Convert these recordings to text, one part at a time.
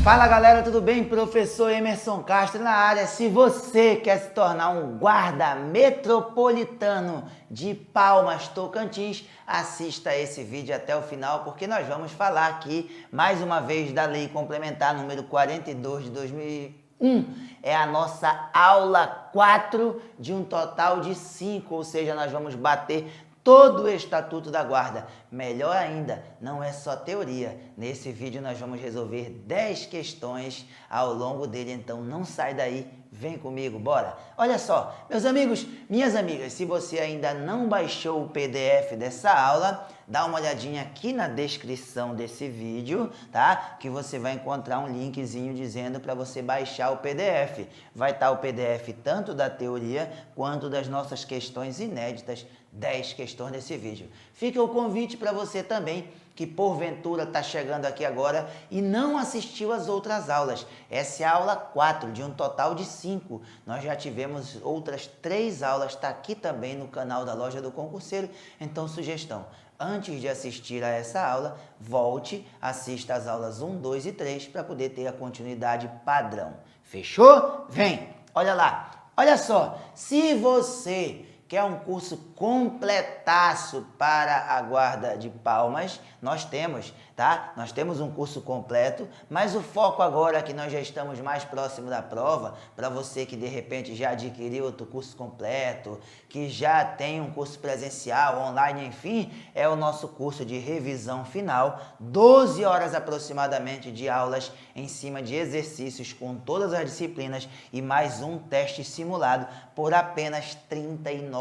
Fala galera, tudo bem? Professor Emerson Castro na área. Se você quer se tornar um guarda metropolitano de Palmas, Tocantins, assista esse vídeo até o final, porque nós vamos falar aqui mais uma vez da Lei Complementar número 42 de 2001. É a nossa aula 4 de um total de 5, ou seja, nós vamos bater todo o Estatuto da Guarda. Melhor ainda, não é só teoria. Nesse vídeo nós vamos resolver 10 questões ao longo dele, então não sai daí, vem comigo, bora! Olha só, meus amigos, minhas amigas, se você ainda não baixou o PDF dessa aula, dá uma olhadinha aqui na descrição desse vídeo, tá? Que você vai encontrar um linkzinho dizendo para você baixar o PDF. Vai estar o PDF tanto da teoria quanto das nossas questões inéditas, 10 questões desse vídeo. Fica o convite para você também que porventura está chegando aqui agora e não assistiu às outras aulas. Essa é a aula 4 de um total de 5. Nós já tivemos outras 3 aulas, está aqui também no canal da Loja do Concurseiro. Então, sugestão, antes de assistir a essa aula, volte, assista as aulas 1, 2 e 3 para poder ter a continuidade padrão. Fechou? Vem! Olha lá! Olha só, se você quer um curso completaço para a Guarda de Palmas, nós temos, tá? Nós temos um curso completo, mas o foco agora que nós já estamos mais próximo da prova, para você que de repente já adquiriu outro curso completo, que já tem um curso presencial, online, enfim, é o nosso curso de revisão final, 12 horas aproximadamente de aulas em cima de exercícios com todas as disciplinas e mais um teste simulado por apenas R$ 39,00.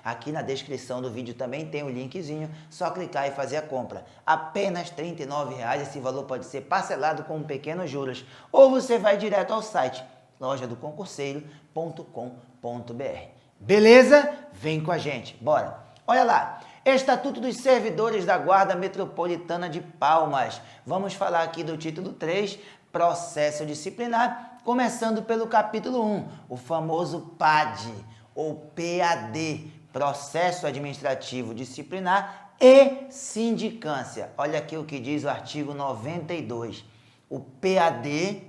Aqui na descrição do vídeo também tem o linkzinho, só clicar e fazer a compra. Apenas R$ 39,00, esse valor pode ser parcelado com pequenos juros. Ou você vai direto ao site lojadoconcurseiro.com.br. Beleza? Vem com a gente, bora! Olha lá, Estatuto dos Servidores da Guarda Metropolitana de Palmas. Vamos falar aqui do título 3, Processo Disciplinar, começando pelo capítulo 1, o famoso PAD, ou PAD, Processo Administrativo Disciplinar e Sindicância. Olha aqui o que diz o artigo 92. O PAD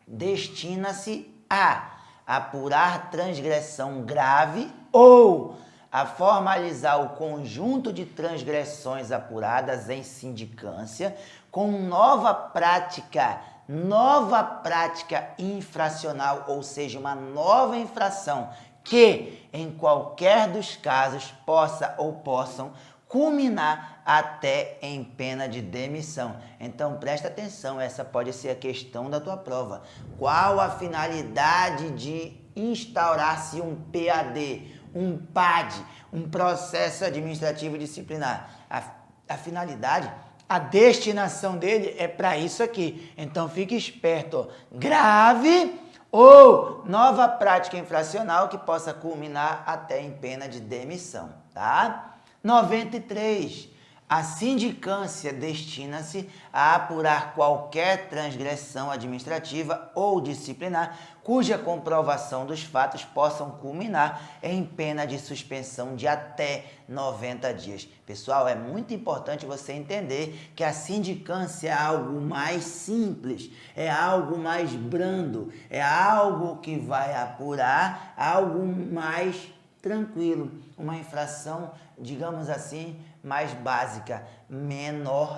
destina-se a apurar transgressão grave ou a formalizar o conjunto de transgressões apuradas em sindicância com nova prática infracional, ou seja, uma nova infração que, em qualquer dos casos, possa ou possam culminar até em pena de demissão. Então, presta atenção, essa pode ser a questão da tua prova. Qual a finalidade de instaurar-se um PAD, um PAD, um processo administrativo disciplinar? A finalidade, a destinação dele é para isso aqui. Então, fique esperto, ó. Grave ou nova prática infracional que possa culminar até em pena de demissão, tá? 93. A sindicância destina-se a apurar qualquer transgressão administrativa ou disciplinar cuja comprovação dos fatos possam culminar em pena de suspensão de até 90 dias. Pessoal, é muito importante você entender que a sindicância é algo mais simples, é algo mais brando, é algo que vai apurar algo mais tranquilo, uma infração, digamos assim, mais básica,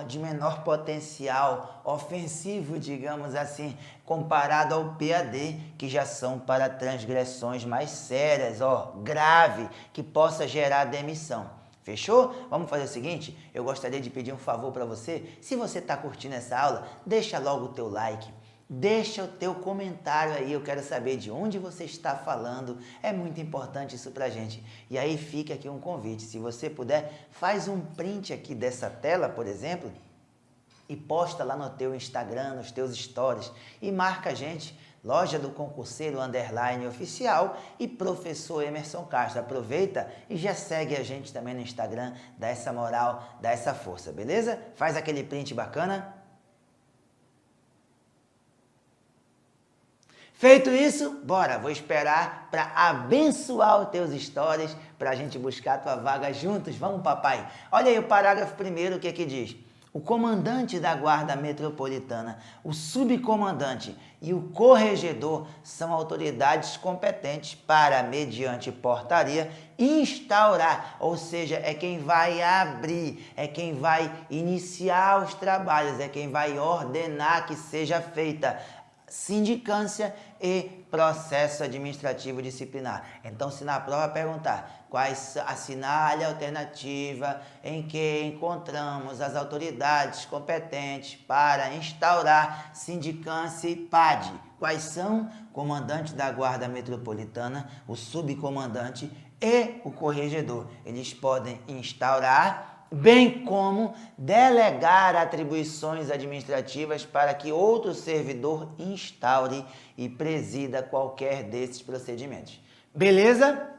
de menor potencial ofensivo, digamos assim, comparado ao PAD, que já são para transgressões mais sérias, ó, grave, que possa gerar demissão. Fechou? Vamos fazer o seguinte, eu gostaria de pedir um favor para você, se você está curtindo essa aula, deixa logo o teu like. Deixa o teu comentário aí, eu quero saber de onde você está falando, é muito importante isso pra gente. E aí fica aqui um convite, se você puder, faz um print aqui dessa tela, por exemplo, e posta lá no teu Instagram, nos teus stories, e marca a gente, Loja do Concurseiro _ oficial e Professor Emerson Castro. Aproveita e já segue a gente também no Instagram, dá essa moral, dá essa força, beleza? Faz aquele print bacana. Feito isso, bora, vou esperar para abençoar os teus stories, para a gente buscar a tua vaga juntos. Vamos, papai? Olha aí o parágrafo primeiro, o que diz? O comandante da Guarda Metropolitana, o subcomandante e o corregedor são autoridades competentes para, mediante portaria, instaurar, ou seja, é quem vai abrir, é quem vai iniciar os trabalhos, é quem vai ordenar que seja feita sindicância e processo administrativo disciplinar. Então, se na prova perguntar assinale a alternativa em que encontramos as autoridades competentes para instaurar sindicância e PAD. Quais são? Comandante da Guarda Metropolitana, o subcomandante e o corregedor. Eles podem instaurar, bem como delegar atribuições administrativas para que outro servidor instaure e presida qualquer desses procedimentos. Beleza?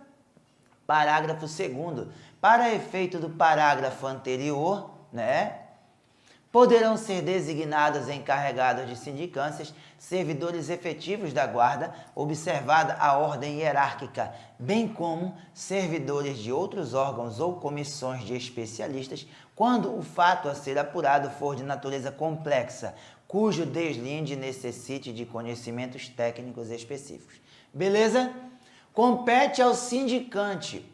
Parágrafo 2º. Para efeito do parágrafo anterior, poderão ser designados encarregados de sindicâncias servidores efetivos da guarda, observada a ordem hierárquica, bem como servidores de outros órgãos ou comissões de especialistas, quando o fato a ser apurado for de natureza complexa, cujo deslinde necessite de conhecimentos técnicos específicos. Beleza? Compete ao sindicante.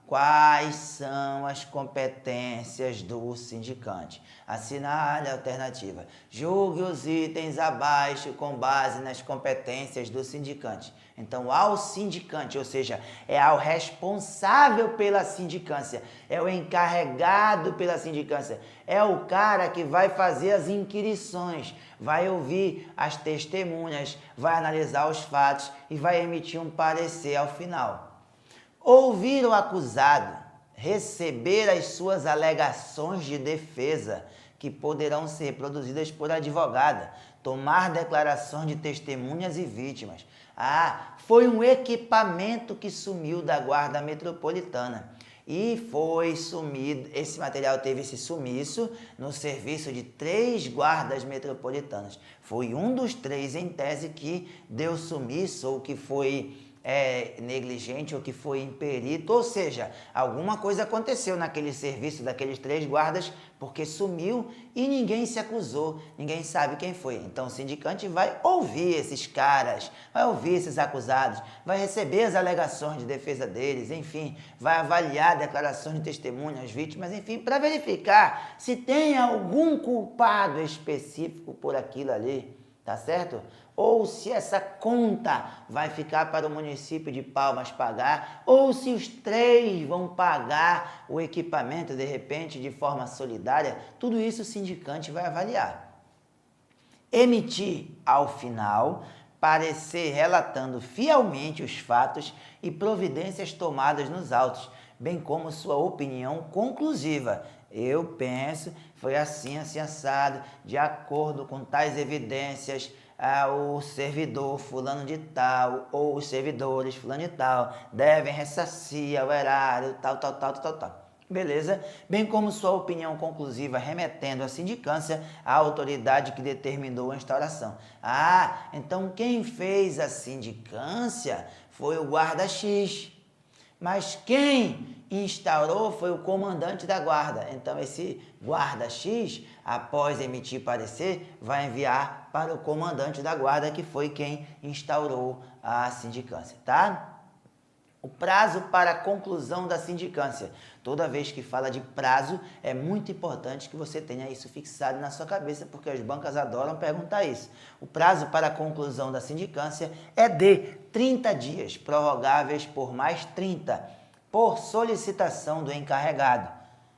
Quais são as competências do sindicante? Assinale a alternativa. Julgue os itens abaixo com base nas competências do sindicante. Então, ao sindicante, ou seja, é ao responsável pela sindicância, é o encarregado pela sindicância, é o cara que vai fazer as inquirições, vai ouvir as testemunhas, vai analisar os fatos e vai emitir um parecer ao final. Ouvir o acusado, receber as suas alegações de defesa, que poderão ser produzidas por advogada, tomar declarações de testemunhas e vítimas. Foi um equipamento que sumiu da Guarda Metropolitana. E foi sumido, esse material teve esse sumiço no serviço de 3 guardas metropolitanas. Foi um dos 3, em tese, que deu sumiço ou que foi negligente ou que foi imperito, ou seja, alguma coisa aconteceu naquele serviço daqueles 3 guardas, porque sumiu e ninguém se acusou, ninguém sabe quem foi. Então o sindicante vai ouvir esses caras, vai ouvir esses acusados, vai receber as alegações de defesa deles, enfim, vai avaliar declarações de testemunhas, vítimas, enfim, para verificar se tem algum culpado específico por aquilo ali, tá certo? Ou se essa conta vai ficar para o município de Palmas pagar, ou se os 3 vão pagar o equipamento, de repente, de forma solidária, tudo isso o sindicante vai avaliar. Emitir, ao final, parecer relatando fielmente os fatos e providências tomadas nos autos, bem como sua opinião conclusiva. Eu penso, foi assim, assim, assado, de acordo com tais evidências, o servidor fulano de tal, ou os servidores fulano de tal, devem ressarcir ao erário, tal. Beleza? Bem como sua opinião conclusiva remetendo à sindicância à autoridade que determinou a instauração. Então quem fez a sindicância foi o guarda X, mas quem instaurou foi o comandante da guarda. Então esse guarda X, após emitir parecer, vai enviar para o comandante da guarda, que foi quem instaurou a sindicância, tá? O prazo para a conclusão da sindicância. Toda vez que fala de prazo, é muito importante que você tenha isso fixado na sua cabeça, porque as bancas adoram perguntar isso. O prazo para a conclusão da sindicância é de 30 dias, prorrogáveis por mais 30, por solicitação do encarregado,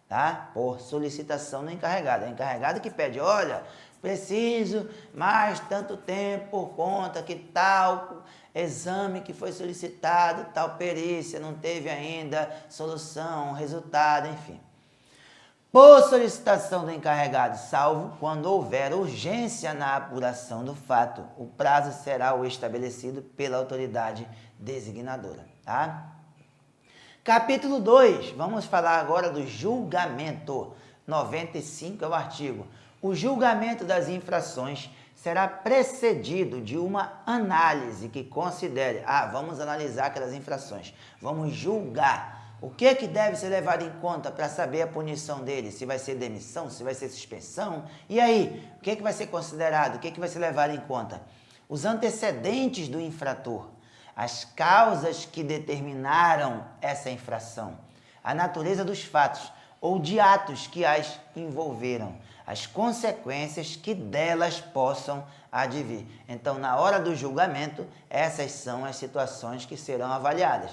tá? Por solicitação do encarregado. É o encarregado que pede, olha, preciso mais tanto tempo por conta que tal exame que foi solicitado, tal perícia, não teve ainda solução, resultado, enfim. Por solicitação do encarregado, salvo quando houver urgência na apuração do fato, o prazo será o estabelecido pela autoridade designadora, tá? Capítulo 2, vamos falar agora do julgamento. 95 é o artigo. O julgamento das infrações será precedido de uma análise que considere, vamos analisar aquelas infrações, vamos julgar O que é que deve ser levado em conta para saber a punição dele? Se vai ser demissão, se vai ser suspensão? E aí, o que é que vai ser considerado? O que é que vai ser levado em conta? Os antecedentes do infrator, as causas que determinaram essa infração, a natureza dos fatos ou de atos que as envolveram, as consequências que delas possam advir. Então, na hora do julgamento, essas são as situações que serão avaliadas.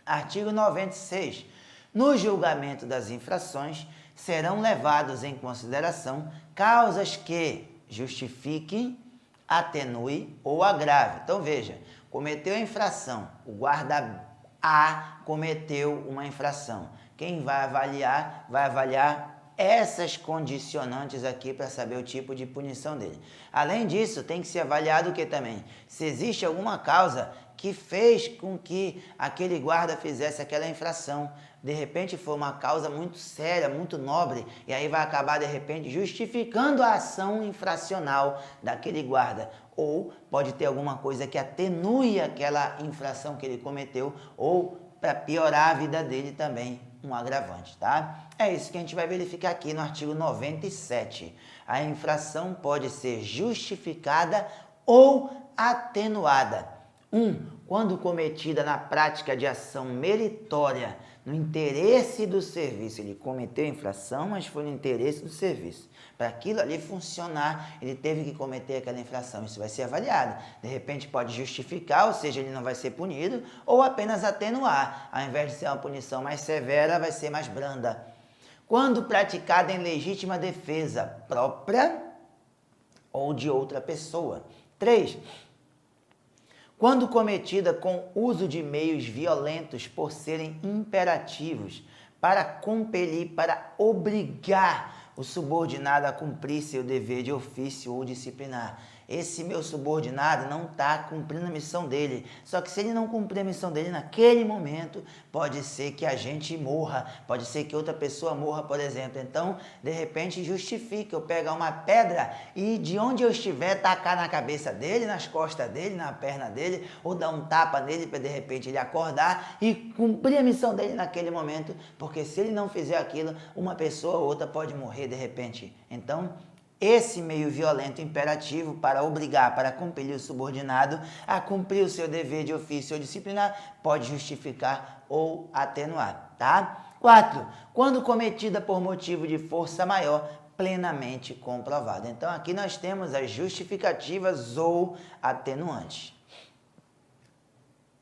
Artigo 96. No julgamento das infrações, serão levados em consideração causas que justifiquem, atenuem ou agravem. Então, veja, cometeu a infração, o guarda A cometeu uma infração. Quem vai avaliar essas condicionantes aqui para saber o tipo de punição dele. Além disso, tem que ser avaliado o que também? Se existe alguma causa que fez com que aquele guarda fizesse aquela infração. De repente foi uma causa muito séria, muito nobre, e aí vai acabar de repente justificando a ação infracional daquele guarda. Ou pode ter alguma coisa que atenue aquela infração que ele cometeu, ou para piorar a vida dele também, um agravante, tá? É isso que a gente vai verificar aqui no artigo 97. A infração pode ser justificada ou atenuada. 1. Quando cometida na prática de ação meritória, no interesse do serviço. Ele cometeu a infração, mas foi no interesse do serviço. Para aquilo ali funcionar, ele teve que cometer aquela infração. Isso vai ser avaliado. De repente pode justificar, ou seja, ele não vai ser punido, ou apenas atenuar. Ao invés de ser uma punição mais severa, vai ser mais branda. Quando praticada em legítima defesa própria ou de outra pessoa. 3. Quando cometida com uso de meios violentos por serem imperativos para compelir, para obrigar o subordinado a cumprir seu dever de ofício ou disciplinar. Esse meu subordinado não está cumprindo a missão dele. Só que se ele não cumprir a missão dele naquele momento, pode ser que a gente morra, pode ser que outra pessoa morra, por exemplo. Então, de repente, justifica eu pegar uma pedra e de onde eu estiver, tacar na cabeça dele, nas costas dele, na perna dele, ou dar um tapa nele para de repente ele acordar e cumprir a missão dele naquele momento, porque se ele não fizer aquilo, uma pessoa ou outra pode morrer de repente. Então, esse meio violento imperativo para obrigar, para compelir o subordinado a cumprir o seu dever de ofício ou disciplinar, pode justificar ou atenuar, tá? 4. Quando cometida por motivo de força maior, plenamente comprovada. Então, aqui nós temos as justificativas ou atenuantes.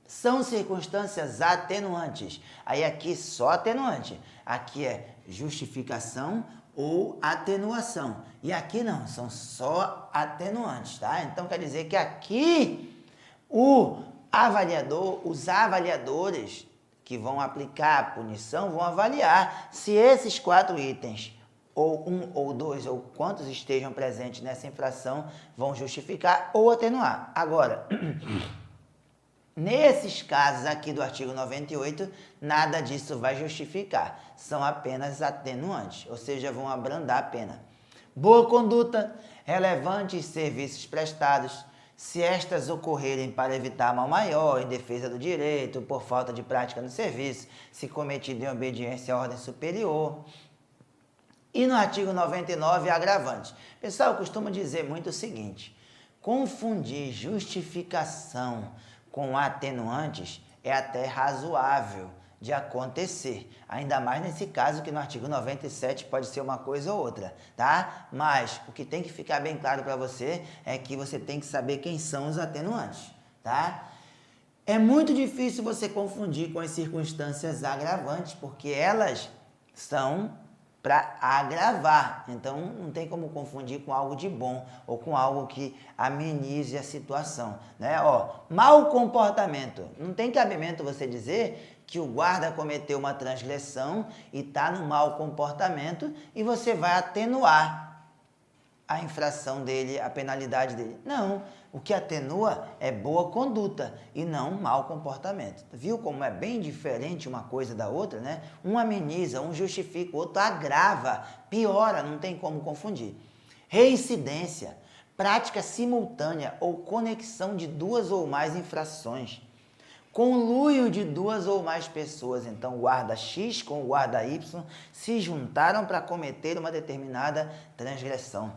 São circunstâncias atenuantes. Aí aqui só atenuante. Aqui é justificação ou atenuação. E aqui não, são só atenuantes, tá? Então quer dizer que aqui os avaliadores que vão aplicar a punição vão avaliar se esses 4 itens, ou 1 ou 2, ou quantos estejam presentes nessa infração, vão justificar ou atenuar. Agora, nesses casos aqui do artigo 98, nada disso vai justificar. São apenas atenuantes, ou seja, vão abrandar a pena. Boa conduta, relevantes serviços prestados, se estas ocorrerem para evitar mal maior, em defesa do direito, por falta de prática no serviço, se cometido em obediência à ordem superior. E no artigo 99, agravantes. Pessoal, eu costumo dizer muito o seguinte: confundir justificação com atenuantes é até razoável de acontecer. Ainda mais nesse caso que no artigo 97 pode ser uma coisa ou outra, tá? Mas o que tem que ficar bem claro para você é que você tem que saber quem são os atenuantes, tá? É muito difícil você confundir com as circunstâncias agravantes, porque elas são para agravar. Então, não tem como confundir com algo de bom ou com algo que amenize a situação, né? Ó, mau comportamento. Não tem cabimento você dizer que o guarda cometeu uma transgressão e está no mau comportamento e você vai atenuar a infração dele, a penalidade dele. Não, o que atenua é boa conduta e não mau comportamento. Viu como é bem diferente uma coisa da outra, né? Um ameniza, um justifica, o outro agrava, piora, não tem como confundir. Reincidência, prática simultânea ou conexão de 2 ou mais infrações. conluio de duas ou mais pessoas, então o guarda X com o guarda Y, se juntaram para cometer uma determinada transgressão.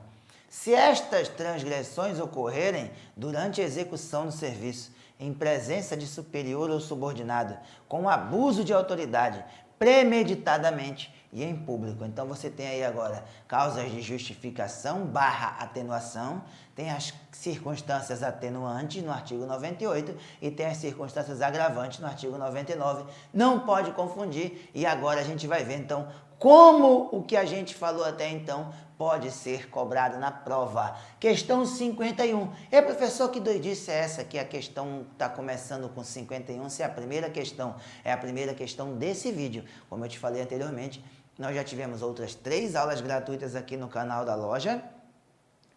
Se estas transgressões ocorrerem durante a execução do serviço, em presença de superior ou subordinado, com abuso de autoridade, premeditadamente e em público. Então você tem aí agora causas de justificação / atenuação, tem as circunstâncias atenuantes no artigo 98 e tem as circunstâncias agravantes no artigo 99. Não pode confundir e agora a gente vai ver então como o que a gente falou até então pode ser cobrado na prova. Questão 51. Professor, que doidice é essa que a questão está começando com 51, se é a primeira questão, é a primeira questão desse vídeo. Como eu te falei anteriormente, nós já tivemos outras 3 aulas gratuitas aqui no canal da loja,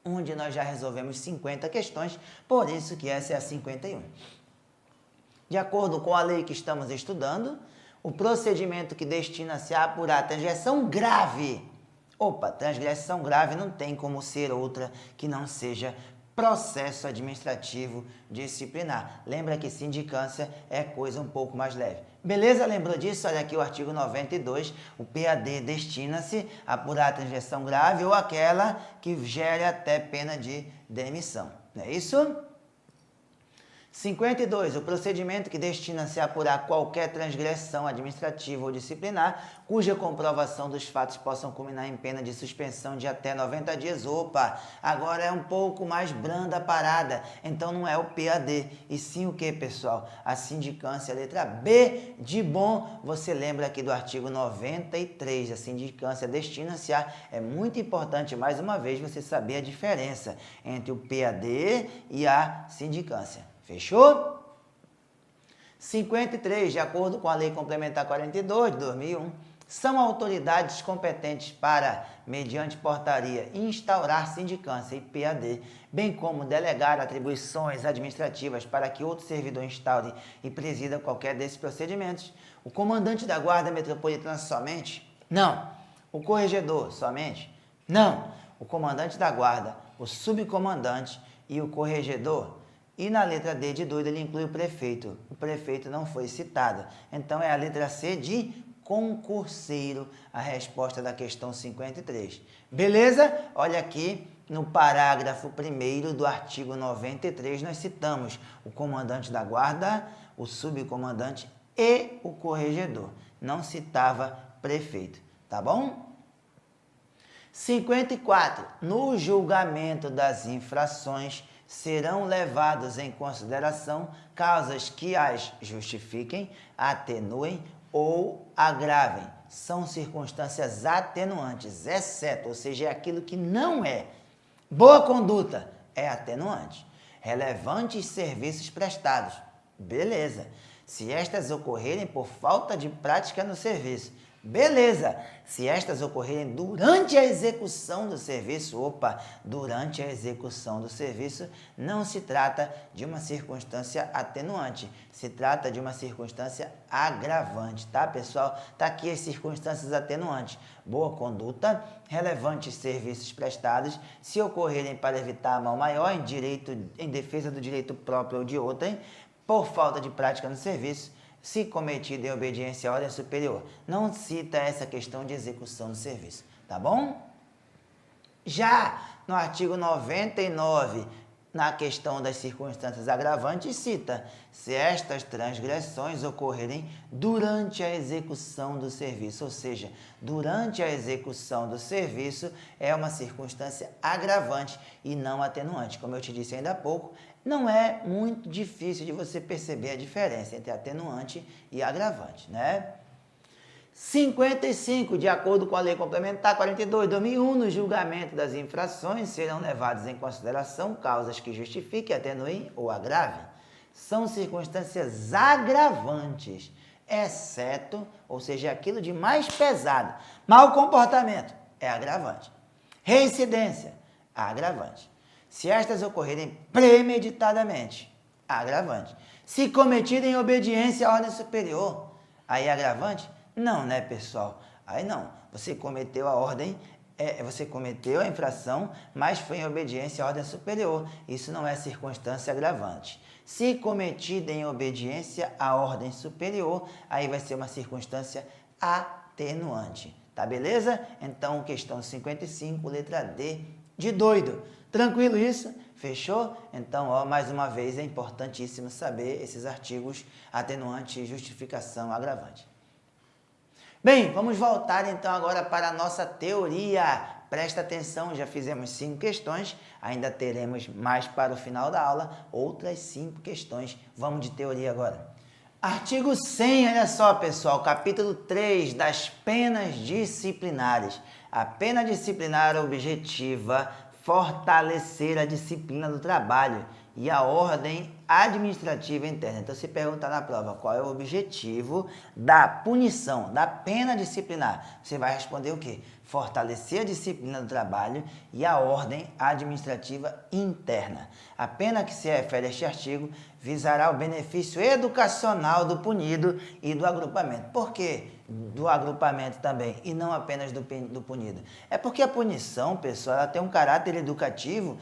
onde nós já resolvemos 50 questões, por isso que essa é a 51. De acordo com a lei que estamos estudando, o procedimento que destina-se a apurar transgressão grave. Transgressão grave não tem como ser outra que não seja processo administrativo disciplinar. Lembra que sindicância é coisa um pouco mais leve. Beleza? Lembrou disso? Olha aqui o artigo 92, o PAD destina-se a apurar a transgressão grave ou aquela que gere até pena de demissão. Não é isso? 52. O procedimento que destina-se a apurar qualquer transgressão administrativa ou disciplinar, cuja comprovação dos fatos possam culminar em pena de suspensão de até 90 dias. Agora é um pouco mais branda a parada. Então não é o PAD, e sim o que, pessoal? A sindicância, letra B de bom. Você lembra aqui do artigo 93, a sindicância destina-se a... É muito importante, mais uma vez, você saber a diferença entre o PAD e a sindicância. Fechou? 53, de acordo com a Lei Complementar 42 de 2001, são autoridades competentes para, mediante portaria, instaurar sindicância e PAD, bem como delegar atribuições administrativas para que outro servidor instaure e presida qualquer desses procedimentos. O comandante da Guarda Metropolitana somente? Não. O corregedor somente? Não. O comandante da Guarda, o subcomandante e o corregedor? E na letra D de doido ele inclui o prefeito. O prefeito não foi citado. Então é a letra C de concurseiro, a resposta da questão 53. Beleza? Olha aqui no parágrafo 1º do artigo 93, nós citamos o comandante da guarda, o subcomandante e o corregedor. Não citava prefeito, tá bom? 54. No julgamento das infrações, serão levados em consideração causas que as justifiquem, atenuem ou agravem. São circunstâncias atenuantes, exceto, ou seja, é aquilo que não é. Boa conduta é atenuante. Relevantes serviços prestados. Beleza. Se estas ocorrerem por falta de prática no serviço. Beleza, se estas ocorrerem durante a execução do serviço, durante a execução do serviço, não se trata de uma circunstância atenuante, se trata de uma circunstância agravante, tá, pessoal? Tá aqui as circunstâncias atenuantes. Boa conduta, relevantes serviços prestados, se ocorrerem para evitar mal maior em defesa do direito próprio ou de outrem, por falta de prática no serviço, se cometido em obediência à ordem superior. Não cita essa questão de execução do serviço, tá bom? Já no artigo 99, na questão das circunstâncias agravantes, cita: se estas transgressões ocorrerem durante a execução do serviço, ou seja, durante a execução do serviço é uma circunstância agravante e não atenuante. Como eu te disse ainda há pouco, não é muito difícil de você perceber a diferença entre atenuante e agravante, né? 55, de acordo com a Lei Complementar 42 de 2001, no julgamento das infrações serão levadas em consideração causas que justifiquem, atenuem ou agravem. São circunstâncias agravantes, exceto, ou seja, aquilo de mais pesado. Mau comportamento é agravante. Reincidência, agravante. Se estas ocorrerem premeditadamente, agravante. Se cometida em obediência à ordem superior, aí é agravante? Não, né, pessoal? Aí não. Você cometeu a ordem você cometeu a infração, mas foi em obediência à ordem superior. Isso não é circunstância agravante. Se cometida em obediência à ordem superior, aí vai ser uma circunstância atenuante. Tá beleza? Então, questão 55, letra D, de doido. Tranquilo isso? Fechou? Então, ó, mais uma vez, é importantíssimo saber esses artigos atenuante, justificação, agravante. Bem, vamos voltar então agora para a nossa teoria. Presta atenção, já fizemos 5 questões, ainda teremos mais para o final da aula, outras 5 questões. Vamos de teoria agora. Artigo 100, olha só pessoal, capítulo 3 das penas disciplinares. A pena disciplinar objetiva fortalecer a disciplina do trabalho e a ordem administrativa interna. Então, se perguntar na prova qual é o objetivo da punição, da pena disciplinar, você vai responder o quê? Fortalecer a disciplina do trabalho e a ordem administrativa interna. A pena que se refere a este artigo visará o benefício educacional do punido e do agrupamento. Por quê? Do agrupamento também, e não apenas do punido. É porque a punição, pessoal, ela tem um caráter educativo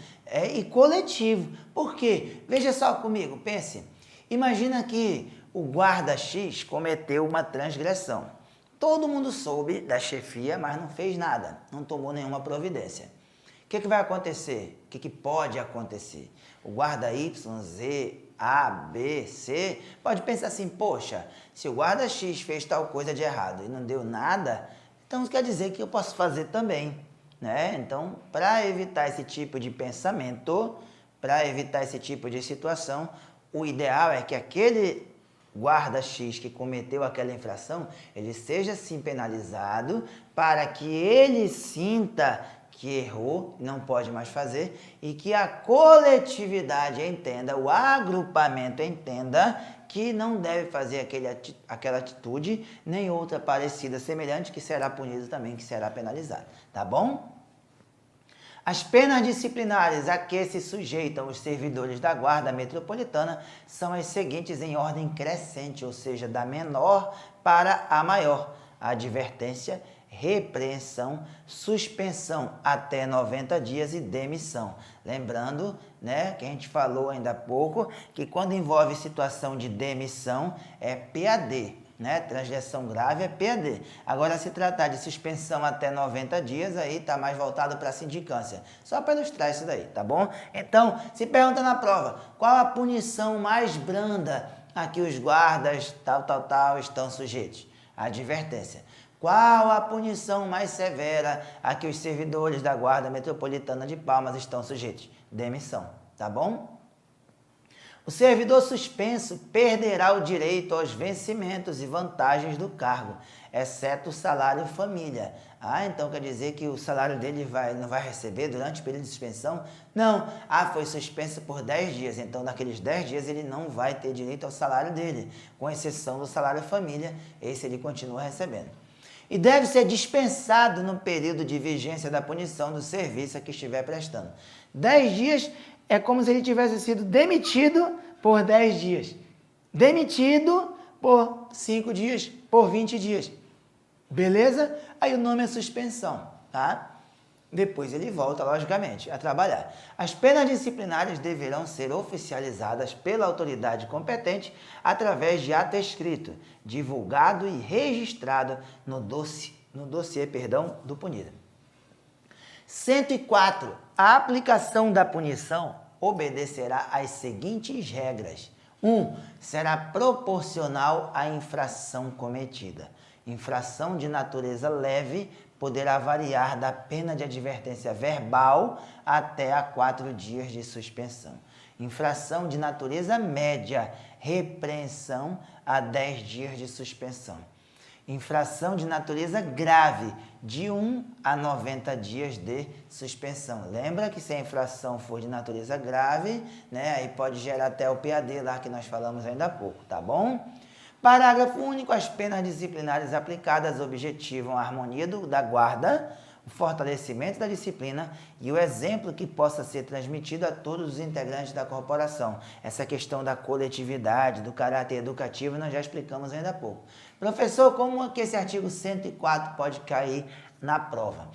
e coletivo. Por quê? Veja só comigo, pense. Imagina que o guarda X cometeu uma transgressão. Todo mundo soube da chefia, mas não fez nada, não tomou nenhuma providência. O que vai acontecer? O que pode acontecer? O guarda Y, Z, A, B, C, pode pensar assim, poxa, se o guarda X fez tal coisa de errado e não deu nada, então isso quer dizer que eu posso fazer também, né? Então, para evitar esse tipo de pensamento, para evitar esse tipo de situação, o ideal é que aquele guarda X que cometeu aquela infração, ele seja sim penalizado para que ele sinta que errou, não pode mais fazer, e que a coletividade entenda, o agrupamento entenda que não deve fazer aquela atitude, nem outra parecida, semelhante, que será punido também, que será penalizado, tá bom? As penas disciplinares a que se sujeitam os servidores da Guarda Metropolitana são as seguintes em ordem crescente, ou seja, da menor para a maior: advertência, repreensão, suspensão até 90 dias e demissão. Lembrando, né, que a gente falou ainda há pouco, que quando envolve situação de demissão é PAD, né? Transgressão grave é PAD. Agora, se tratar de suspensão até 90 dias, aí tá mais voltado para a sindicância. Só para ilustrar isso daí, tá bom? Então, se pergunta na prova, qual a punição mais branda a que os guardas tal estão sujeitos? A advertência. Qual a punição mais severa a que os servidores da Guarda Metropolitana de Palmas estão sujeitos? Demissão, tá bom? O servidor suspenso perderá o direito aos vencimentos e vantagens do cargo, exceto o salário família. Ah, então quer dizer que o salário dele não vai receber durante o período de suspensão? Não. Ah, foi suspenso por 10 dias, então naqueles 10 dias ele não vai ter direito ao salário dele, com exceção do salário família, esse ele continua recebendo. E deve ser dispensado no período de vigência da punição do serviço a que estiver prestando. 10 dias é como se ele tivesse sido demitido por 10 dias. Demitido por 5 dias, por 20 dias. Beleza? Aí o nome é suspensão, tá? Depois ele volta, logicamente, a trabalhar. As penas disciplinares deverão ser oficializadas pela autoridade competente através de ato escrito, divulgado e registrado no dossiê do punido. 104. A aplicação da punição obedecerá às seguintes regras. 1. Será proporcional à infração cometida. Infração de natureza leve poderá variar da pena de advertência verbal até a 4 dias de suspensão. Infração de natureza média, repreensão a 10 dias de suspensão. Infração de natureza grave, de 1 a 90 dias de suspensão. Lembra que se a infração for de natureza grave, né, aí pode gerar até o PAD lá que nós falamos ainda há pouco, tá bom? Parágrafo único. As penas disciplinares aplicadas objetivam a harmonia da guarda, o fortalecimento da disciplina e o exemplo que possa ser transmitido a todos os integrantes da corporação. Essa questão da coletividade, do caráter educativo, nós já explicamos ainda há pouco. Professor, como que esse artigo 104 pode cair na prova?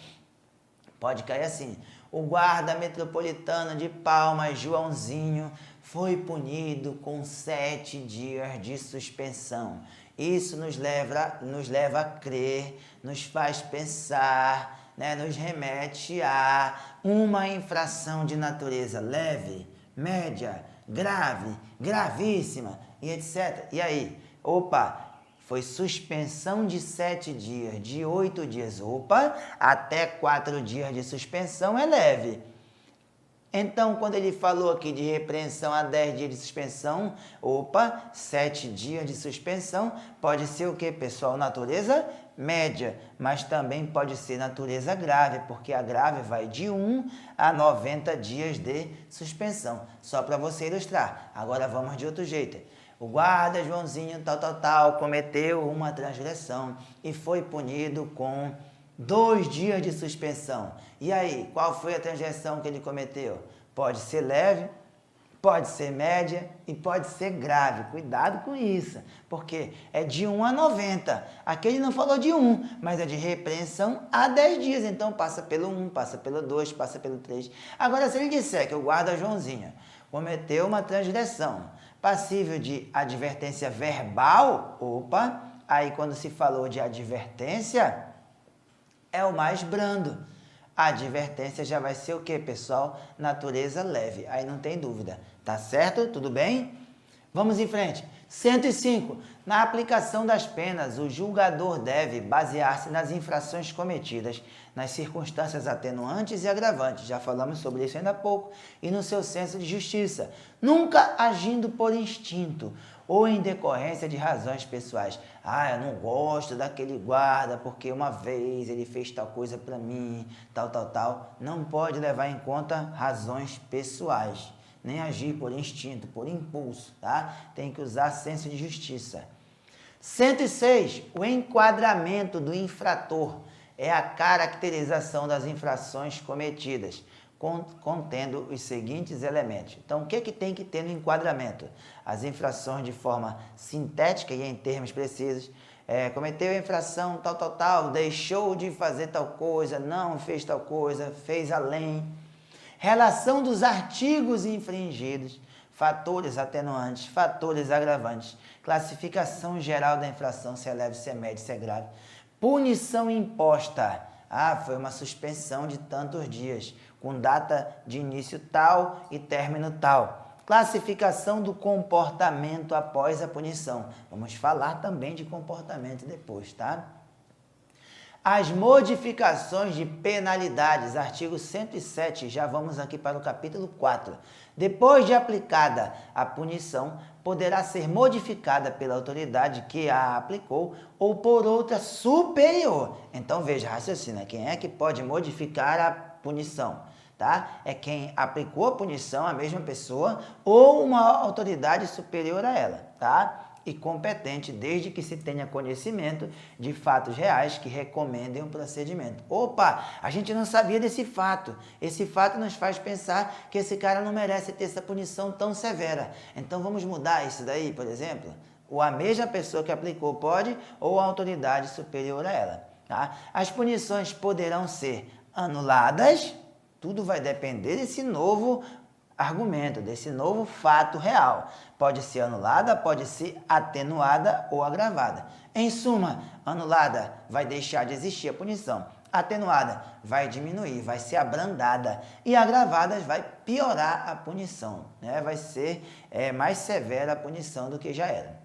Pode cair assim. O guarda metropolitano de Palmas, Joãozinho, foi punido com 7 dias de suspensão. Isso nos leva a crer, nos faz pensar, né? Nos remete a uma infração de natureza leve, média, grave, gravíssima e etc. E aí? Opa! Foi suspensão de 7 dias, de 8 dias. Opa, até 4 dias de suspensão é leve. Então, quando ele falou aqui de repreensão a 10 dias de suspensão, opa, 7 dias de suspensão pode ser o que, pessoal? Natureza média, mas também pode ser natureza grave, porque a grave vai de 1 a 90 dias de suspensão. Só para você ilustrar. Agora vamos de outro jeito. O guarda Joãozinho cometeu uma transgressão e foi punido com 2 dias de suspensão. E aí, qual foi a transgressão que ele cometeu? Pode ser leve, pode ser média e pode ser grave. Cuidado com isso, porque é de 1 a 90. Aqui ele não falou de 1, mas é de repreensão a 10 dias. Então passa pelo 1, passa pelo 2, passa pelo 3. Agora, se ele disser que o guarda Joãozinho cometeu uma transgressão passível de advertência verbal, opa, aí quando se falou de advertência, é o mais brando. A advertência já vai ser o que, pessoal? Natureza leve, aí não tem dúvida. Tá certo? Tudo bem? Vamos em frente. 105. Na aplicação das penas, o julgador deve basear-se nas infrações cometidas, nas circunstâncias atenuantes e agravantes, já falamos sobre isso ainda há pouco, e no seu senso de justiça, nunca agindo por instinto ou em decorrência de razões pessoais. Ah, eu não gosto daquele guarda porque uma vez ele fez tal coisa para mim, tal. Não pode levar em conta razões pessoais, nem agir por instinto, por impulso, tá? Tem que usar senso de justiça. 106. O enquadramento do infrator é a caracterização das infrações cometidas, contendo os seguintes elementos. Então, o que tem que ter no enquadramento? As infrações de forma sintética e em termos precisos. Cometeu a infração tal, deixou de fazer tal coisa, não fez tal coisa, fez além. Relação dos artigos infringidos, fatores atenuantes, fatores agravantes, classificação geral da infração, se é leve, se é médio, se é grave. Punição imposta. Ah, foi uma suspensão de tantos dias, com data de início tal e término tal. Classificação do comportamento após a punição. Vamos falar também de comportamento depois, tá? As modificações de penalidades, artigo 107, já vamos aqui para o capítulo 4. Depois de aplicada a punição, poderá ser modificada pela autoridade que a aplicou ou por outra superior. Então veja, raciocina, quem é que pode modificar a punição? Tá? É quem aplicou a punição, a mesma pessoa, ou uma autoridade superior a ela, tá? E competente, desde que se tenha conhecimento de fatos reais que recomendem o procedimento. Opa, a gente não sabia desse fato. Esse fato nos faz pensar que esse cara não merece ter essa punição tão severa. Então vamos mudar isso daí, por exemplo? Ou a mesma pessoa que aplicou pode, ou a autoridade superior a ela. Tá? As punições poderão ser anuladas, tudo vai depender desse novo argumento, desse novo fato real. Pode ser anulada, pode ser atenuada ou agravada. Em suma, anulada vai deixar de existir a punição. Atenuada vai diminuir, vai ser abrandada. E agravada vai piorar a punição, né? Vai ser mais severa a punição do que já era.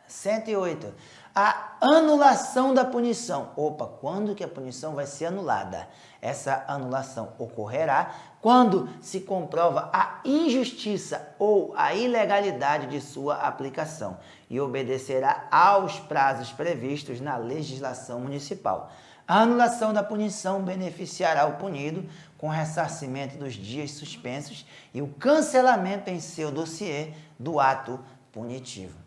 108. A anulação da punição. Opa, quando que a punição vai ser anulada? Essa anulação ocorrerá quando se comprova a injustiça ou a ilegalidade de sua aplicação e obedecerá aos prazos previstos na legislação municipal. A anulação da punição beneficiará o punido com ressarcimento dos dias suspensos e o cancelamento em seu dossiê do ato punitivo.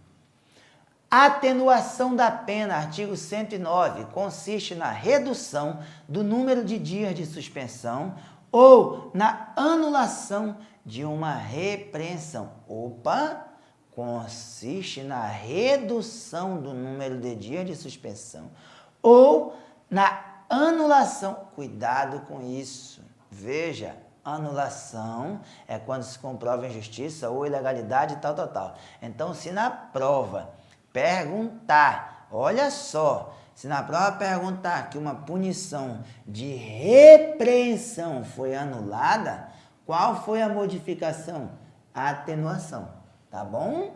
Atenuação da pena, artigo 109, consiste na redução do número de dias de suspensão ou na anulação de uma repreensão. Opa! Consiste na redução do número de dias de suspensão ou na anulação, cuidado com isso, veja, anulação é quando se comprova injustiça ou ilegalidade, tal. Então, se na prova perguntar, olha só, se na prova perguntar que uma punição de repreensão foi anulada, qual foi a modificação? A atenuação, tá bom?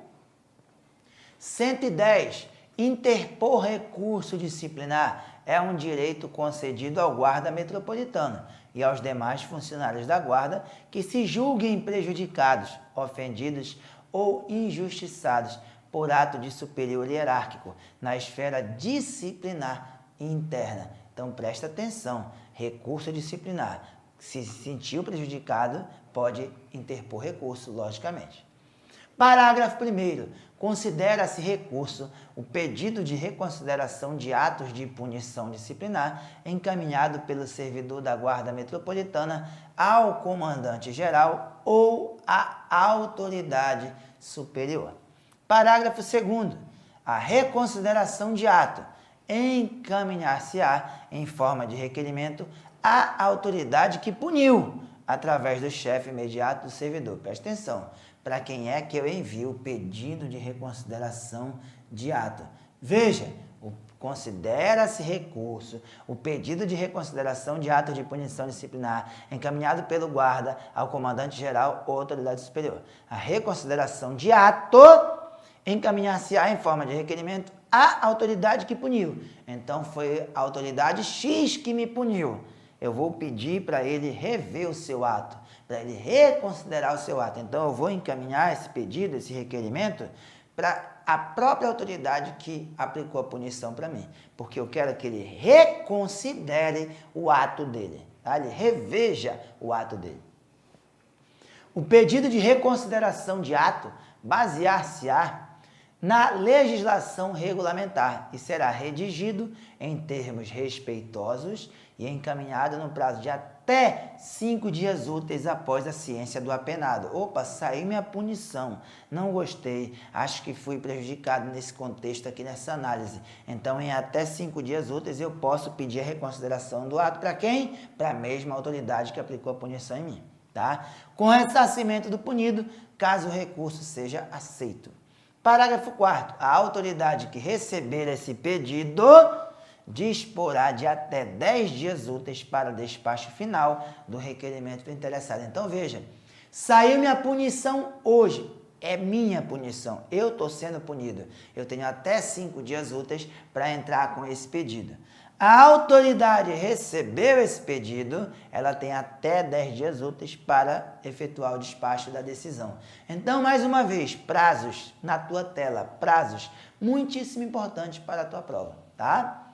110. Interpor recurso disciplinar é um direito concedido ao guarda metropolitano e aos demais funcionários da guarda que se julguem prejudicados, ofendidos ou injustiçados por ato de superior hierárquico na esfera disciplinar interna. Então, presta atenção, recurso disciplinar. Se sentiu prejudicado, pode interpor recurso, logicamente. Parágrafo 1º. Considera-se recurso o pedido de reconsideração de atos de punição disciplinar encaminhado pelo servidor da Guarda Metropolitana ao comandante-geral ou à autoridade superior. Parágrafo 2º. A reconsideração de ato encaminhar-se-á em forma de requerimento à autoridade que puniu, através do chefe imediato do servidor. Presta atenção, para quem é que eu envio o pedido de reconsideração de ato? Veja, considera-se recurso o pedido de reconsideração de ato de punição disciplinar encaminhado pelo guarda ao comandante-geral ou autoridade superior. A reconsideração de ato encaminhar-se-á em forma de requerimento à autoridade que puniu. Então, foi a autoridade X que me puniu. Eu vou pedir para ele rever o seu ato, para ele reconsiderar o seu ato. Então, eu vou encaminhar esse pedido, esse requerimento, para a própria autoridade que aplicou a punição para mim. Porque eu quero que ele reconsidere o ato dele, tá? Ele reveja o ato dele. O pedido de reconsideração de ato basear-se-á na legislação regulamentar e será redigido em termos respeitosos e encaminhado no prazo de até 5 dias úteis após a ciência do apenado. Opa, saiu minha punição, não gostei, acho que fui prejudicado nesse contexto aqui, nessa análise. Então, em até 5 dias úteis, eu posso pedir a reconsideração do ato para quem? Para a mesma autoridade que aplicou a punição em mim, tá? Com ressarcimento do punido, caso o recurso seja aceito. Parágrafo 4º. A autoridade que receber esse pedido disporá de até 10 dias úteis para despacho final do requerimento do interessado. Então, veja, saiu minha punição hoje, é minha punição, eu estou sendo punido. Eu tenho até 5 dias úteis para entrar com esse pedido. A autoridade recebeu esse pedido, ela tem até 10 dias úteis para efetuar o despacho da decisão. Então, mais uma vez, prazos na tua tela, prazos muitíssimo importantes para a tua prova, tá?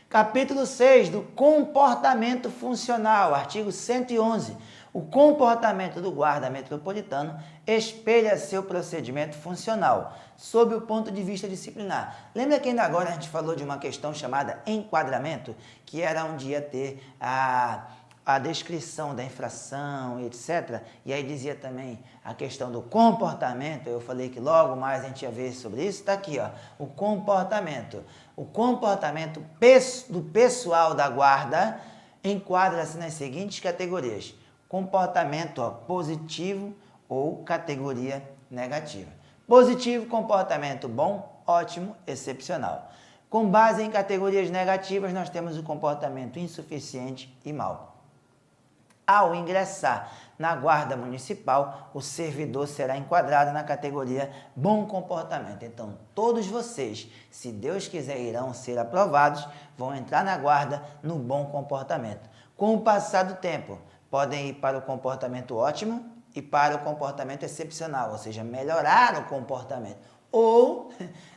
Capítulo 6 do comportamento funcional, artigo 111. O comportamento do guarda metropolitano espelha seu procedimento funcional, sob o ponto de vista disciplinar. Lembra que ainda agora a gente falou de uma questão chamada enquadramento, que era onde ia ter a descrição da infração, etc. E aí dizia também a questão do comportamento. Eu falei que logo mais a gente ia ver sobre isso. Está aqui, ó, o comportamento. O comportamento do pessoal da guarda enquadra-se nas seguintes categorias: comportamento positivo ou categoria negativa. Positivo, comportamento bom, ótimo, excepcional. Com base em categorias negativas, nós temos o comportamento insuficiente e mau. Ao ingressar na guarda municipal, o servidor será enquadrado na categoria bom comportamento. Então, todos vocês, se Deus quiser, irão ser aprovados, vão entrar na guarda no bom comportamento. Com o passar do tempo, podem ir para o comportamento ótimo e para o comportamento excepcional, ou seja, melhorar o comportamento. Ou,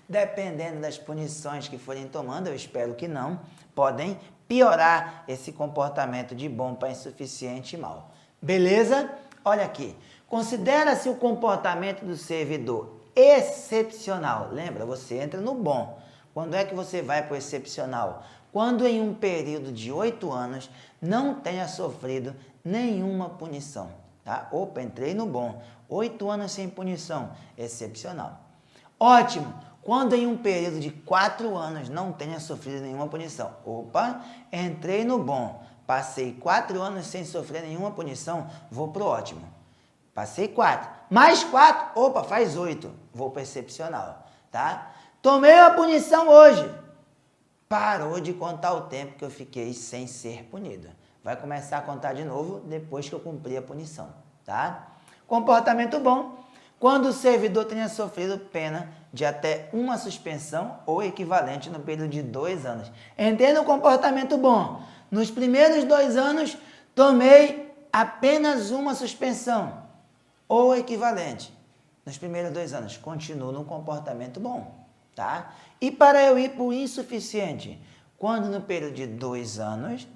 dependendo das punições que forem tomando, eu espero que não, podem piorar esse comportamento de bom para insuficiente e mau. Beleza? Olha aqui. Considera-se o comportamento do servidor excepcional. Lembra? Você entra no bom. Quando é que você vai para o excepcional? Quando em um período de 8 anos não tenha sofrido nenhuma punição. Tá? Opa, entrei no bom. 8 anos sem punição. Excepcional. Ótimo. quando em um período de 4 anos não tenha sofrido nenhuma punição. Opa, entrei no bom, passei 4 anos sem sofrer nenhuma punição, vou pro ótimo. Passei 4, mais 4, opa, faz 8, vou pro excepcional, tá? Tomei uma punição hoje, parou de contar o tempo que eu fiquei sem ser punido. Vai começar a contar de novo depois que eu cumprir a punição, tá? Comportamento bom, quando o servidor tenha sofrido pena de até uma suspensão ou equivalente no período de 2 anos. Entrei no comportamento bom. Nos primeiros 2 anos, tomei apenas uma suspensão ou equivalente. Nos primeiros 2 anos, continuo no comportamento bom, tá? E para eu ir para o insuficiente, quando no período de 2 anos,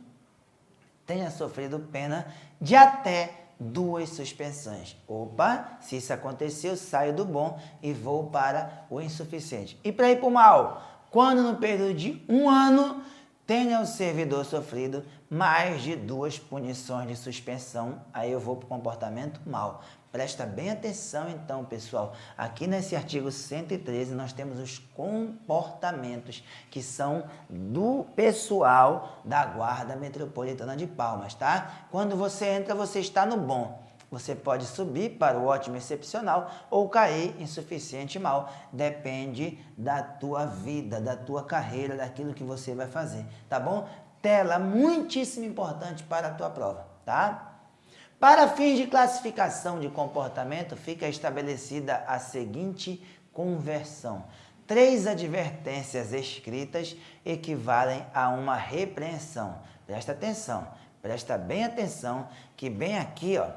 tenha sofrido pena de até 2 suspensões. Opa, se isso acontecer, eu saio do bom e vou para o insuficiente. E para ir para o mal, quando no período de 1 ano, tenha o servidor sofrido mais de 2 punições de suspensão, aí eu vou para o comportamento mal. Presta bem atenção então, pessoal. Aqui nesse artigo 113 nós temos os comportamentos que são do pessoal da Guarda Metropolitana de Palmas, tá? Quando você entra, você está no bom. Você pode subir para o ótimo excepcional ou cair em suficiente mal. Depende da tua vida, da tua carreira, daquilo que você vai fazer, tá bom? Tela muitíssimo importante para a tua prova, tá? Para fins de classificação de comportamento, fica estabelecida a seguinte conversão. 3 advertências escritas equivalem a uma repreensão. Presta atenção, presta bem atenção, que bem aqui, ó,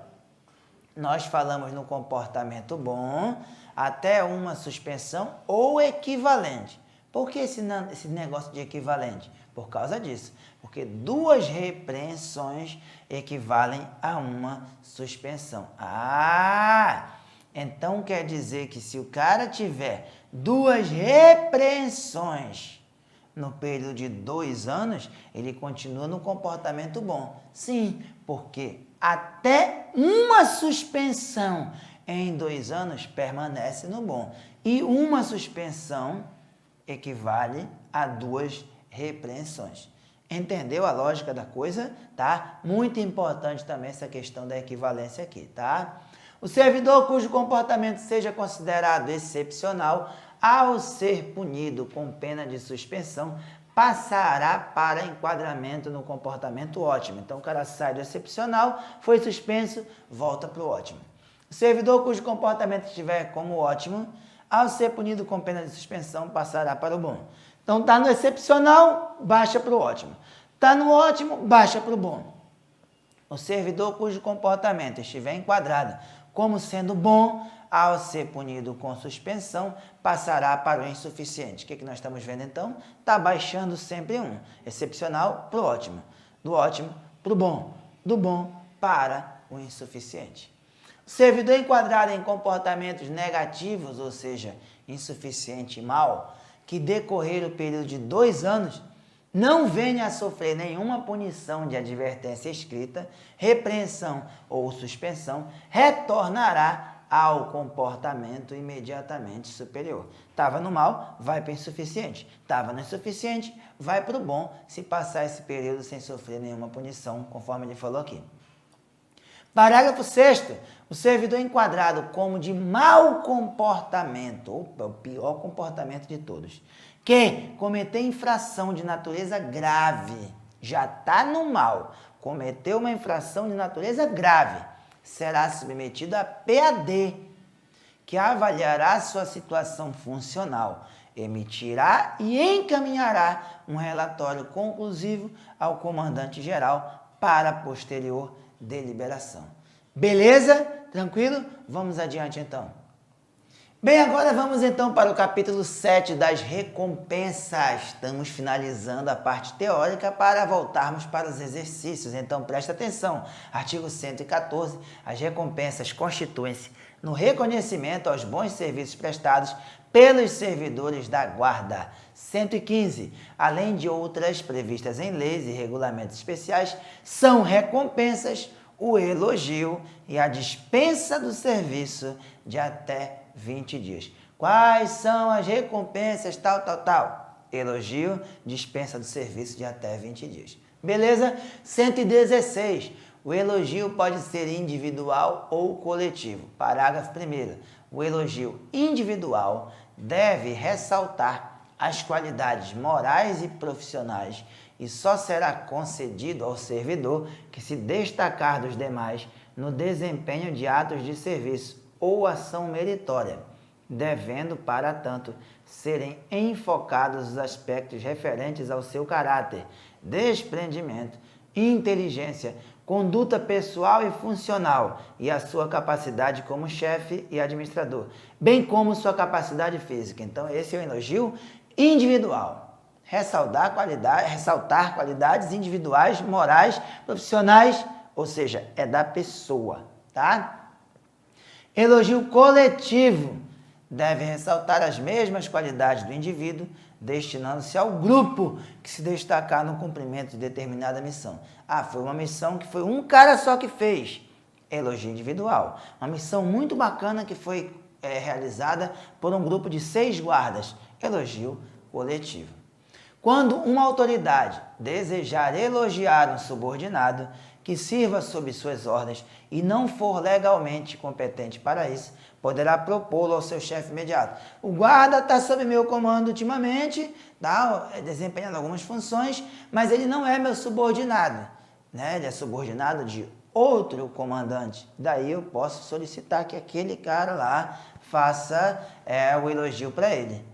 nós falamos no comportamento bom, até uma suspensão ou equivalente. Por que esse negócio de equivalente? Por causa disso. Porque 2 repreensões equivalem a uma suspensão. Ah! Então quer dizer que se o cara tiver 2 repreensões no período de 2 anos, ele continua no comportamento bom. Sim, porque até uma suspensão em 2 anos permanece no bom. E uma suspensão equivale a 2 repreensões. Entendeu a lógica da coisa, tá? Muito importante também essa questão da equivalência aqui, tá? O servidor cujo comportamento seja considerado excepcional, ao ser punido com pena de suspensão, passará para enquadramento no comportamento ótimo. Então, o cara sai do excepcional, foi suspenso, volta para o ótimo. O servidor cujo comportamento estiver como ótimo, ao ser punido com pena de suspensão, passará para o bom. Então, está no excepcional, baixa para o ótimo. Está no ótimo, baixa para o bom. O servidor cujo comportamento estiver enquadrado como sendo bom, ao ser punido com suspensão, passará para o insuficiente. O que nós estamos vendo então? Está baixando sempre um. Excepcional para o ótimo. Do ótimo para o bom. Do bom para o insuficiente. O servidor enquadrado em comportamentos negativos, ou seja, insuficiente e mal, que decorrer o período de 2 anos, não venha a sofrer nenhuma punição de advertência escrita, repreensão ou suspensão, retornará ao comportamento imediatamente superior. Estava no mal, vai para o insuficiente. Estava no insuficiente, vai para o bom, se passar esse período sem sofrer nenhuma punição, conforme ele falou aqui. Parágrafo 6º. O servidor enquadrado como de mau comportamento, opa, o pior comportamento de todos, que cometer infração de natureza grave, já está no mal, cometeu uma infração de natureza grave, será submetido a PAD, que avaliará sua situação funcional, emitirá e encaminhará um relatório conclusivo ao comandante-geral para posterior deliberação. Beleza? Tranquilo? Vamos adiante então. Bem, agora vamos então para o capítulo 7 das recompensas. Estamos finalizando a parte teórica para voltarmos para os exercícios. Então, presta atenção. Artigo 114. As recompensas constituem-se no reconhecimento aos bons serviços prestados pelos servidores da Guarda. 115. Além de outras previstas em leis e regulamentos especiais, são recompensas o elogio e a dispensa do serviço de até 20 dias. Quais são as recompensas, tal. Elogio, dispensa do serviço de até 20 dias. Beleza? 116. O elogio pode ser individual ou coletivo. Parágrafo 1º. O elogio individual deve ressaltar as qualidades morais e profissionais e só será concedido ao servidor que se destacar dos demais no desempenho de atos de serviço ou ação meritória, devendo, para tanto, serem enfocados os aspectos referentes ao seu caráter, desprendimento, inteligência, conduta pessoal e funcional e a sua capacidade como chefe e administrador, bem como sua capacidade física. Então, esse é o elogio individual. Ressaltar qualidades individuais, morais, profissionais, ou seja, é da pessoa, tá? Elogio coletivo deve ressaltar as mesmas qualidades do indivíduo, destinando-se ao grupo que se destacar no cumprimento de determinada missão. Ah, foi uma missão que foi um cara só que fez. Elogio individual. Uma missão muito bacana que foi realizada por um grupo de 6 guardas. Elogio coletivo. Quando uma autoridade desejar elogiar um subordinado que sirva sob suas ordens e não for legalmente competente para isso, poderá propô-lo ao seu chefe imediato. O guarda está sob meu comando ultimamente, tá, desempenhando algumas funções, mas ele não é meu subordinado, né? Ele é subordinado de outro comandante. Daí eu posso solicitar que aquele cara lá faça o elogio para ele.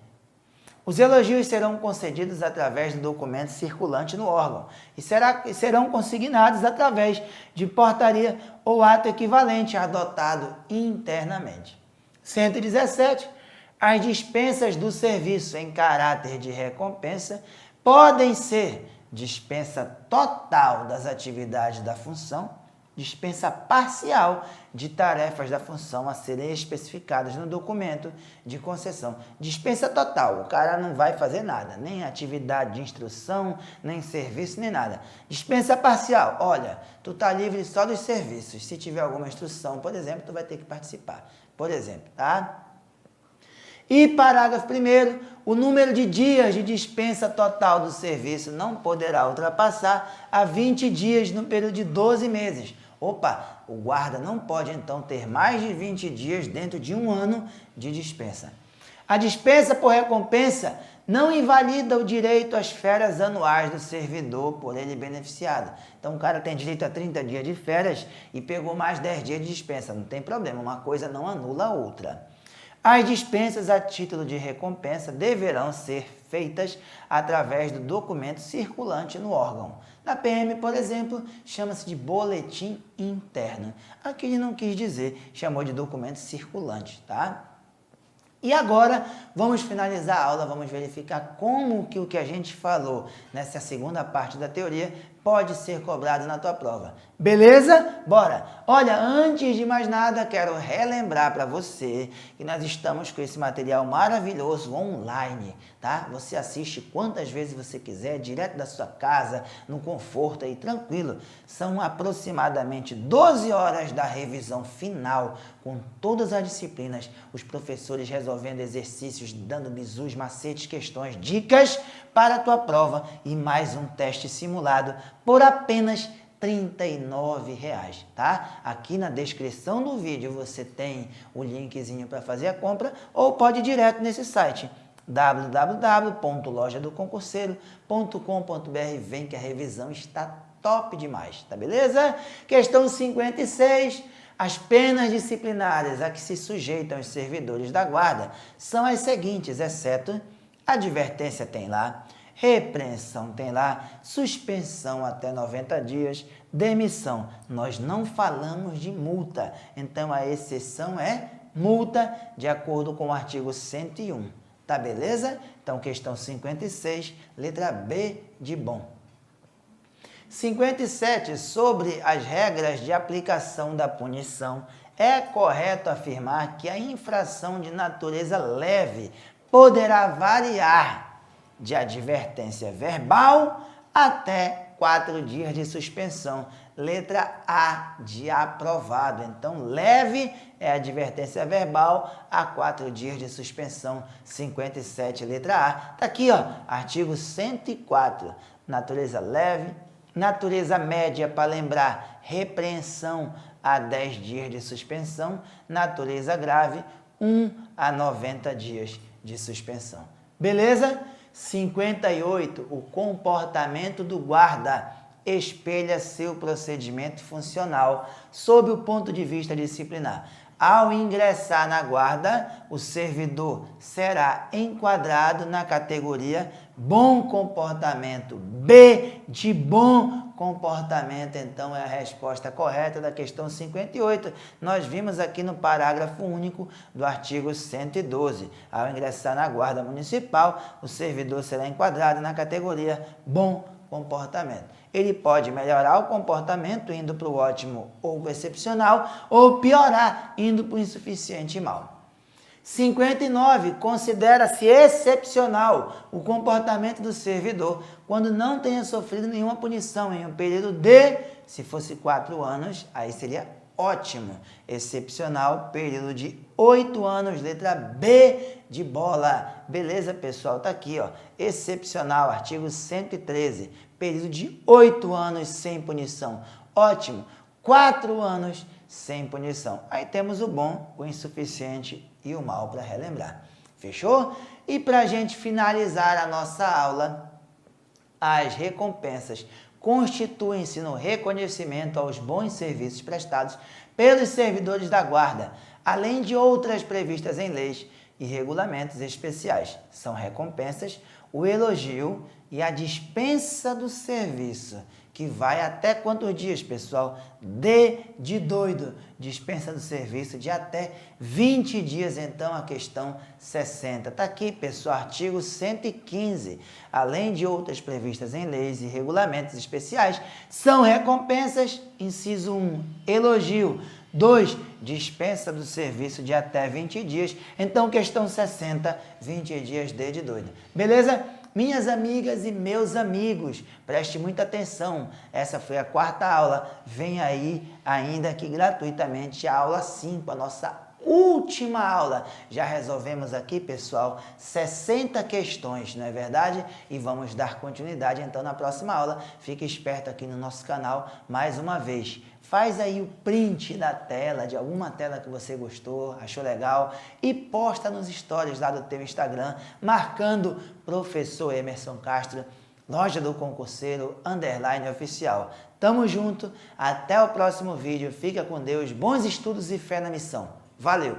Os elogios serão concedidos através do documento circulante no órgão e serão consignados através de portaria ou ato equivalente adotado internamente. 117. As dispensas do serviço em caráter de recompensa podem ser dispensa total das atividades da função, dispensa parcial de tarefas da função a serem especificadas no documento de concessão. Dispensa total, o cara não vai fazer nada, nem atividade de instrução, nem serviço, nem nada. Dispensa parcial, olha, tu tá livre só dos serviços, se tiver alguma instrução, por exemplo, tu vai ter que participar, por exemplo, tá? E parágrafo 1º, o número de dias de dispensa total do serviço não poderá ultrapassar a 20 dias no período de 12 meses. Opa, o guarda não pode então ter mais de 20 dias dentro de um ano de dispensa. A dispensa por recompensa não invalida o direito às férias anuais do servidor por ele beneficiado. Então o cara tem direito a 30 dias de férias e pegou mais 10 dias de dispensa. Não tem problema, uma coisa não anula a outra. As dispensas a título de recompensa deverão ser feitas através do documento circulante no órgão. Na PM, por exemplo, chama-se de boletim interno. Aqui ele não quis dizer, chamou de documento circulante, tá? E agora, vamos finalizar a aula, vamos verificar como que o que a gente falou nessa segunda parte da teoria pode ser cobrado na tua prova. Beleza? Bora! Olha, antes de mais nada, quero relembrar para você que nós estamos com esse material maravilhoso online, tá? Você assiste quantas vezes você quiser, direto da sua casa, no conforto aí, tranquilo. São aproximadamente 12 horas da revisão final, com todas as disciplinas, os professores resolvendo exercícios, dando bizus, macetes, questões, dicas para a tua prova e mais um teste simulado por apenas R$ 39,00, tá? Aqui na descrição do vídeo você tem o linkzinho para fazer a compra ou pode ir direto nesse site www.lojadoconcurseiro.com.br. Vem que a revisão está top demais, tá beleza? Questão 56. As penas disciplinares a que se sujeitam os servidores da guarda são as seguintes, exceto advertência tem lá, repreensão tem lá, suspensão até 90 dias, demissão. Nós não falamos de multa, então a exceção é multa de acordo com o artigo 101. Tá beleza? Então, questão 56, letra B de bom. 57. Sobre as regras de aplicação da punição, é correto afirmar que a infração de natureza leve poderá variar de advertência verbal até 4 dias de suspensão, letra A de aprovado. Então, leve é a advertência verbal, a 4 dias de suspensão, 57, letra A. Tá aqui, ó, artigo 104, natureza leve, natureza média, para lembrar, repreensão a 10 dias de suspensão, natureza grave, 1 a 90 dias de suspensão. Beleza? 58, o comportamento do guarda espelha seu procedimento funcional sob o ponto de vista disciplinar. Ao ingressar na guarda, o servidor será enquadrado na categoria bom comportamento. B de bom comportamento, então, é a resposta correta da questão 58. Nós vimos aqui no parágrafo único do artigo 112. Ao ingressar na guarda municipal, o servidor será enquadrado na categoria bom comportamento. Ele pode melhorar o comportamento indo para o ótimo ou excepcional, ou piorar indo para o insuficiente e mal. 59. Considera-se excepcional o comportamento do servidor quando não tenha sofrido nenhuma punição em um período de, se fosse 4 anos, aí seria ótimo. Excepcional, período de 8 anos, letra B de bola. Beleza, pessoal? Tá aqui, ó. Excepcional, artigo 113, período de 8 anos sem punição. Ótimo. 4 anos sem punição. Aí temos o bom, o insuficiente e o mal para relembrar. Fechou? E para a gente finalizar a nossa aula, as recompensas constituem-se no reconhecimento aos bons serviços prestados pelos servidores da guarda, além de outras previstas em leis e regulamentos especiais. São recompensas o elogio e a dispensa do serviço, que vai até quantos dias, pessoal? D de doido, dispensa do serviço de até 20 dias, então a questão 60. Tá aqui, pessoal, artigo 115. Além de outras previstas em leis e regulamentos especiais, são recompensas, inciso 1, elogio, 2, dispensa do serviço de até 20 dias. Então, questão 60, 20 dias D de doido. Beleza? Minhas amigas e meus amigos, preste muita atenção. Essa foi a 4ª aula. Vem aí, ainda que gratuitamente, a aula 5, a nossa última aula. Já resolvemos aqui, pessoal, 60 questões, não é verdade? E vamos dar continuidade, então, na próxima aula. Fique esperto aqui no nosso canal, mais uma vez. Faz aí o print da tela, de alguma tela que você gostou, achou legal, e posta nos stories lá do teu Instagram, marcando Professor Emerson Castro, Loja do Concurseiro, _oficial. Tamo junto, até o próximo vídeo, fica com Deus, bons estudos e fé na missão. Valeu!